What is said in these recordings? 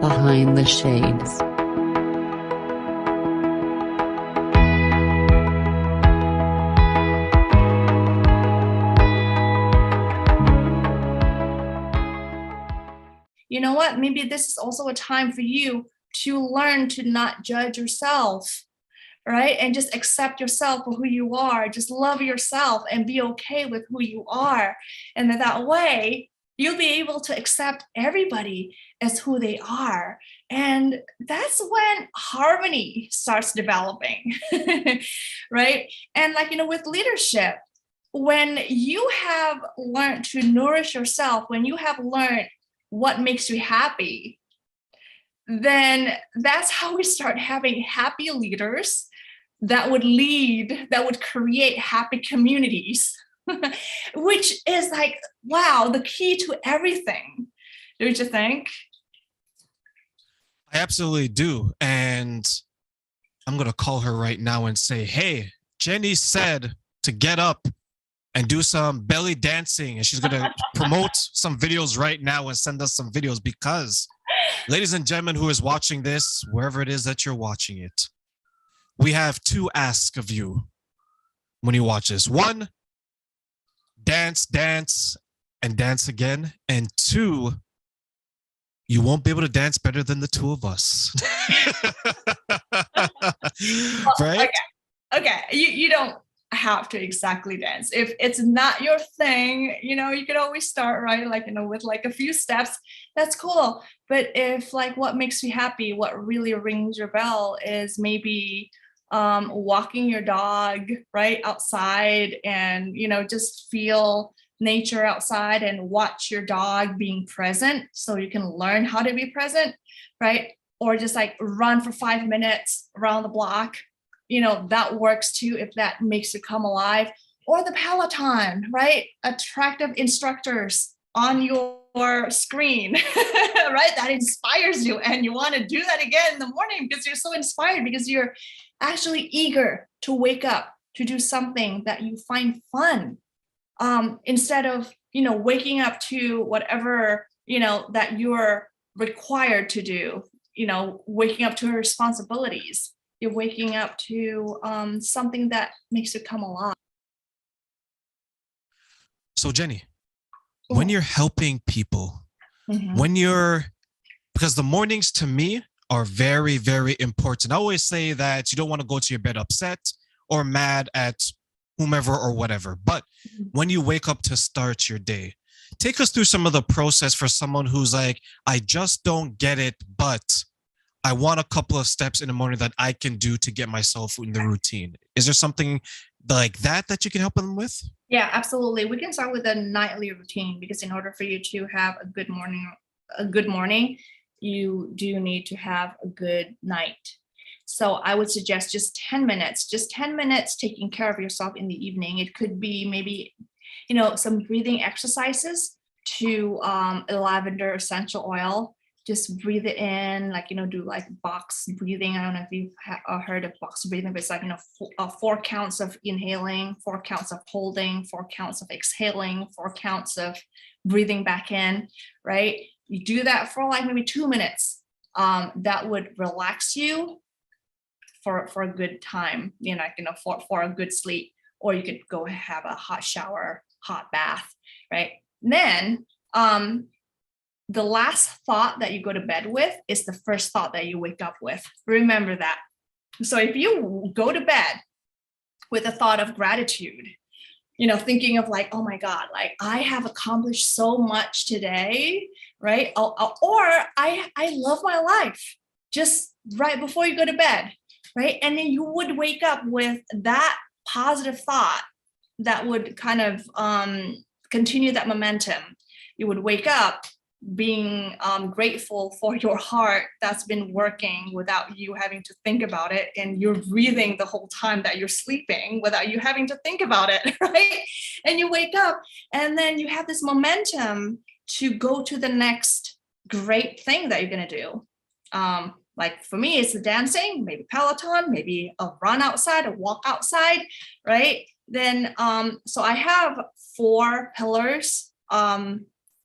Behind the Shades. You know what? Maybe this is also a time for you to learn to not judge yourself, right? And just accept yourself for who you are. Just love yourself and be okay with who you are. And that way, you'll be able to accept everybody as who they are. And that's when harmony starts developing, right? And with leadership, when you have learned to nourish yourself, when you have learned what makes you happy, then that's how we start having happy leaders that would lead, that would create happy communities, which is like, wow, the key to everything. Don't you think? I absolutely do. And I'm going to call her right now and say, hey, Jenny said to get up and do some belly dancing. And she's going to promote some videos right now and send us some videos because, ladies and gentlemen, who is watching this, wherever it is that you're watching it, we have two asks of you when you watch this. One, dance, dance, and dance again. And two, you won't be able to dance better than the two of us. Right? Okay. You don't have to exactly dance. If it's not your thing, you could always start, right? With a few steps, that's cool. But if what makes you happy, what really rings your bell is maybe walking your dog right outside and, just feel nature outside and watch your dog being present so you can learn how to be present, right? Or just run for 5 minutes around the block, that works too if that makes you come alive. Or the Peloton, right? Attractive instructors on your screen, right? That inspires you and you want to do that again in the morning because you're so inspired, because you're actually eager to wake up to do something that you find fun, instead of waking up to whatever that you're required to do, waking up to responsibilities. You're waking up to something that makes you come alive. So Jenny, when you're helping people, Mhm. because the mornings to me are very, very important. I always say that you don't want to go to your bed upset or mad at whomever or whatever. But when you wake up to start your day, take us through some of the process for someone who's like, I just don't get it, but I want a couple of steps in the morning that I can do to get myself in the routine. Is there something like that you can help them with? Yeah, absolutely. We can start with a nightly routine, because in order for you to have a good morning, you do need to have a good night. So I would suggest just 10 minutes taking care of yourself in the evening. It could be maybe, some breathing exercises to lavender essential oil. Just breathe it in, do box breathing. I don't know if you've heard of box breathing, but it's 4 counts of inhaling, 4 counts of holding, 4 counts of exhaling, 4 counts of breathing back in, right? You do that for maybe 2 minutes. That would relax you for a good time, for a good sleep. Or you could go have a hot shower, hot bath, right? Then the last thought that you go to bed with is the first thought that you wake up with. Remember that. So if you go to bed with a thought of gratitude, thinking of oh my God, I have accomplished so much today, right? Or I love my life, just right before you go to bed, right? And then you would wake up with that positive thought that would kind of continue that momentum. You would wake up being grateful for your heart that's been working without you having to think about it, and you're breathing the whole time that you're sleeping without you having to think about it, right? And you wake up and then you have this momentum to go to the next great thing that you're going to do. For me, it's the dancing, maybe Peloton, maybe a run outside, a walk outside, right? Then so I have 4 pillars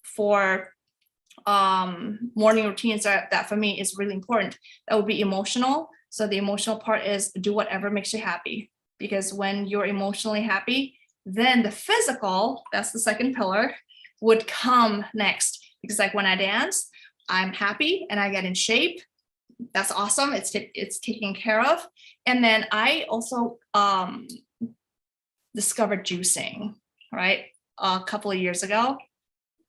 for morning routines that for me is really important. That would be emotional. So the emotional part is do whatever makes you happy, because when you're emotionally happy, then the physical, that's the second pillar, would come next. Because like when I dance, I'm happy and I get in shape. That's awesome. It's taken care of. And then I also discovered juicing, right? A couple of years ago.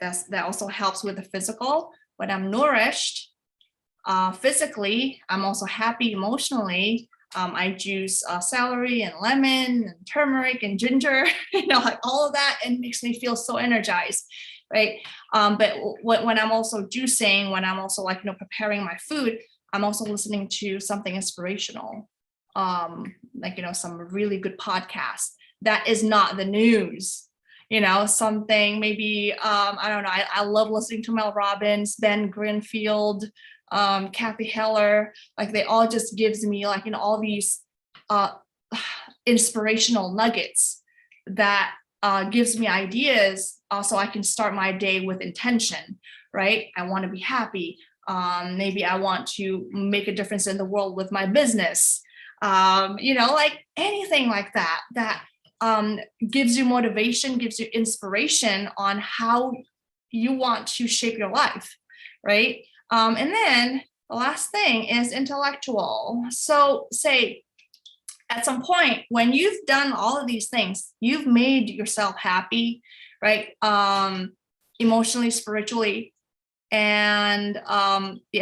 That also helps with the physical. When I'm nourished physically, I'm also happy emotionally. I juice celery and lemon and turmeric and ginger, like all of that, and makes me feel so energized, right? But when I'm also juicing, when I'm also like, preparing my food, I'm also listening to something inspirational, like, some really good podcast that is not the news. Something maybe, I don't know. I love listening to Mel Robbins, Ben Greenfield, Kathy Heller. Like they all just gives me like, all these inspirational nuggets that gives me ideas so I can start my day with intention, right? I want to be happy. Maybe I want to make a difference in the world with my business. Like anything like that gives you motivation, gives you inspiration on how you want to shape your life, right? And then the last thing is intellectual. So say at some point when you've done all of these things, you've made yourself happy, right? Emotionally, spiritually, and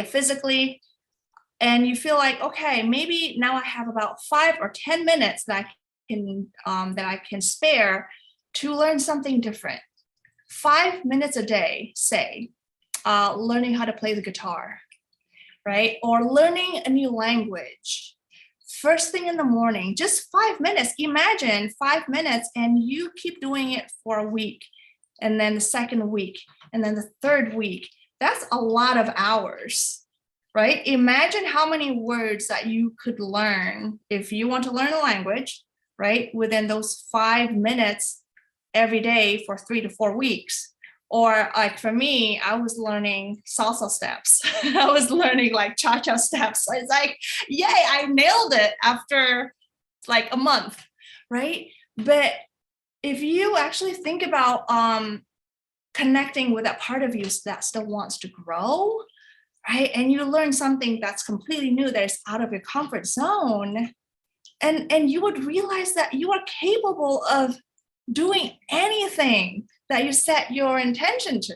physically, and you feel like, okay, maybe now I have about 5 or 10 minutes that I can spare to learn something different. 5 minutes a day, say, learning how to play the guitar, right? Or learning a new language. First thing in the morning, just 5 minutes. Imagine 5 minutes and you keep doing it for a week, and then the second week, and then the third week. That's a lot of hours, right? Imagine how many words that you could learn if you want to learn a language, right? Within those 5 minutes every day for 3 to 4 weeks. Or like for me, I was learning salsa steps. I was learning like cha-cha steps. So it's like, yay, I nailed it after like a month, right? But if you actually think about connecting with that part of you that still wants to grow, right? And you learn something that's completely new, that is out of your comfort zone, and you would realize that you are capable of doing anything that you set your intention to,